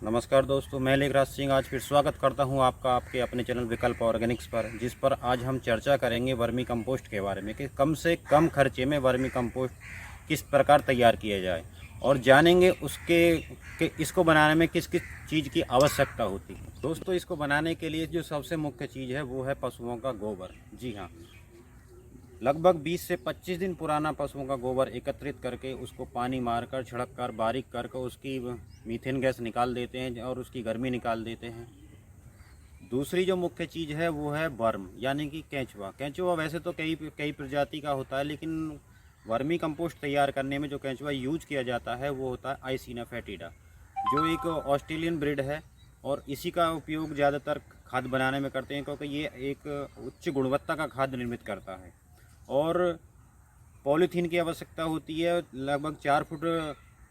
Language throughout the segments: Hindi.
नमस्कार दोस्तों, मैं लेखराज सिंह आज फिर स्वागत करता हूं आपका आपके अपने चैनल विकल्प ऑर्गेनिक्स पर, जिस पर आज हम चर्चा करेंगे वर्मी कंपोस्ट के बारे में कि कम से कम खर्चे में वर्मी कंपोस्ट किस प्रकार तैयार किया जाए और जानेंगे उसके कि इसको बनाने में किस किस चीज़ की आवश्यकता होती है। दोस्तों, इसको बनाने के लिए जो सबसे मुख्य चीज़ है वो है पशुओं का गोबर। जी हाँ, लगभग 20 से 25 दिन पुराना पशुओं का गोबर एकत्रित करके उसको पानी मारकर छिड़क कर बारीक करके उसकी मीथेन गैस निकाल देते हैं और उसकी गर्मी निकाल देते हैं। दूसरी जो मुख्य चीज़ है वो है वर्म यानी कि केंचुआ। केंचुआ वैसे तो कई कई प्रजाति का होता है, लेकिन वर्मी कंपोस्ट तैयार करने में जो केंचुआ यूज किया जाता है वो होता है आइसिना फैटिडा, जो एक ऑस्ट्रेलियन ब्रीड है। और इसी का उपयोग ज़्यादातर खाद बनाने में करते हैं, क्योंकि ये एक उच्च गुणवत्ता का खाद निर्मित करता है। और पॉलीथीन की आवश्यकता होती है, लगभग 4 फुट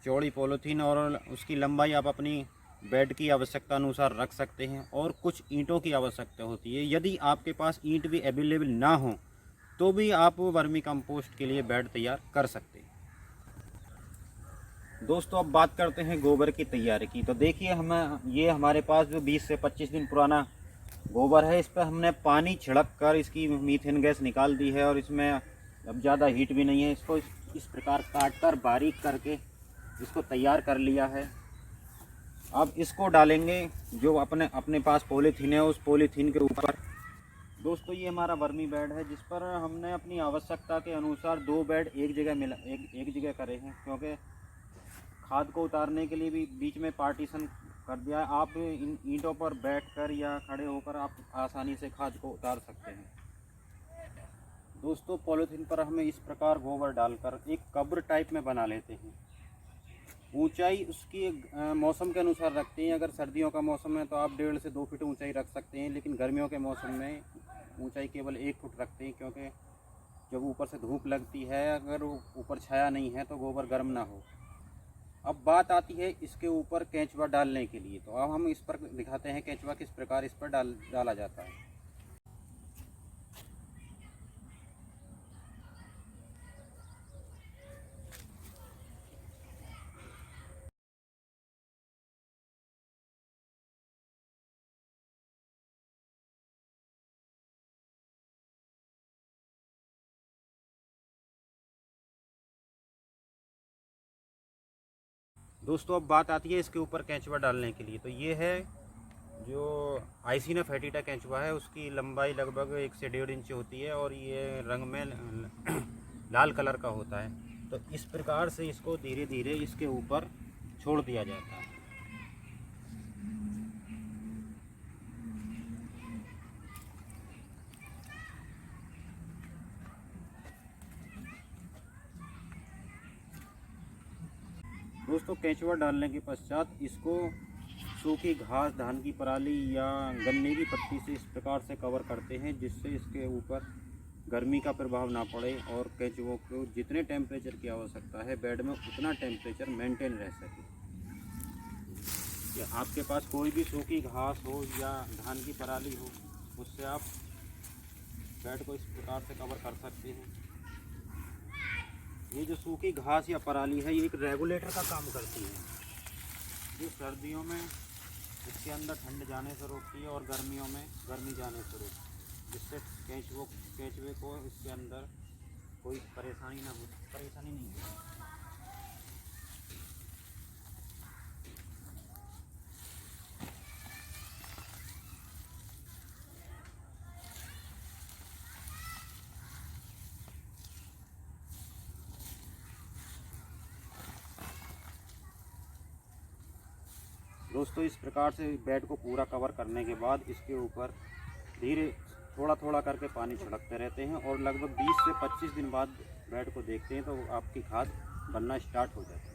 चौड़ी पॉलीथीन, और उसकी लंबाई आप अपनी बेड की आवश्यकता अनुसार रख सकते हैं। और कुछ ईंटों की आवश्यकता होती है, यदि आपके पास ईंट भी अवेलेबल ना हो तो भी आप वर्मी कंपोस्ट के लिए बेड तैयार कर सकते हैं। दोस्तों, अब बात करते हैं गोबर की तैयारी की। तो देखिए, ये हमारे पास जो 20 से 25 दिन पुराना गोबर है, इस पर हमने पानी छिड़क कर इसकी मीथेन गैस निकाल दी है। और इसमें अब ज़्यादा हीट भी नहीं है। इसको इस प्रकार काट कर बारीक करके इसको तैयार कर लिया है। अब इसको डालेंगे जो अपने अपने पास पॉलीथीन है, उस पॉलीथीन के ऊपर। दोस्तों, ये हमारा वर्मी बेड है, जिस पर हमने अपनी आवश्यकता के अनुसार 2 बेड एक जगह एक जगह करे हैं, क्योंकि खाद को उतारने के लिए भी बीच में पार्टीशन कर दिया है। आप इन ईंटों पर बैठकर या खड़े होकर आप आसानी से खाद को उतार सकते हैं। दोस्तों, पॉलीथीन पर हमें इस प्रकार गोबर डालकर एक कब्र टाइप में बना लेते हैं। ऊंचाई उसकी मौसम के अनुसार रखते हैं। अगर सर्दियों का मौसम है तो आप 1.5 से 2 फीट ऊंचाई रख सकते हैं, लेकिन गर्मियों के मौसम में ऊंचाई केवल 1 फुट रखते हैं, क्योंकि जब ऊपर से धूप लगती है, अगर ऊपर छाया नहीं है तो गोबर गर्म ना हो। अब बात आती है इसके ऊपर केंचुआ डालने के लिए। तो अब हम इस पर दिखाते हैं केंचुआ किस प्रकार इस पर डाला जाता है। दोस्तों, अब बात आती है इसके ऊपर केंचुआ डालने के लिए। तो ये है जो आइसिना फैटिडा केंचुआ है, उसकी लंबाई लगभग 1 से 1.5 इंच होती है और ये रंग में लाल कलर का होता है। तो इस प्रकार से इसको धीरे धीरे इसके ऊपर छोड़ दिया जाता है। दोस्तों, केंचुआ डालने के पश्चात इसको सूखी घास, धान की पराली या गन्ने की पत्ती से इस प्रकार से कवर करते हैं, जिससे इसके ऊपर गर्मी का प्रभाव ना पड़े और केंचुओं को जितने टेम्परेचर की आवश्यकता है बेड में उतना टेम्परेचर मेंटेन रह सके। या आपके पास कोई भी सूखी घास हो या धान की पराली हो, उससे आप बेड को इस प्रकार से कवर कर सकते हैं। ये जो सूखी घास या पराली है, ये एक रेगुलेटर का काम करती है, जो सर्दियों में इसके अंदर ठंड जाने से रोकती है और गर्मियों में गर्मी जाने से रोकती है, जिससे केंचुए को इसके अंदर कोई परेशानी नहीं होती। दोस्तों, इस प्रकार से बेड को पूरा कवर करने के बाद इसके ऊपर धीरे थोड़ा थोड़ा करके पानी छिड़कते रहते हैं और लगभग 20 से 25 दिन बाद बेड को देखते हैं तो आपकी खाद बनना स्टार्ट हो जाती है।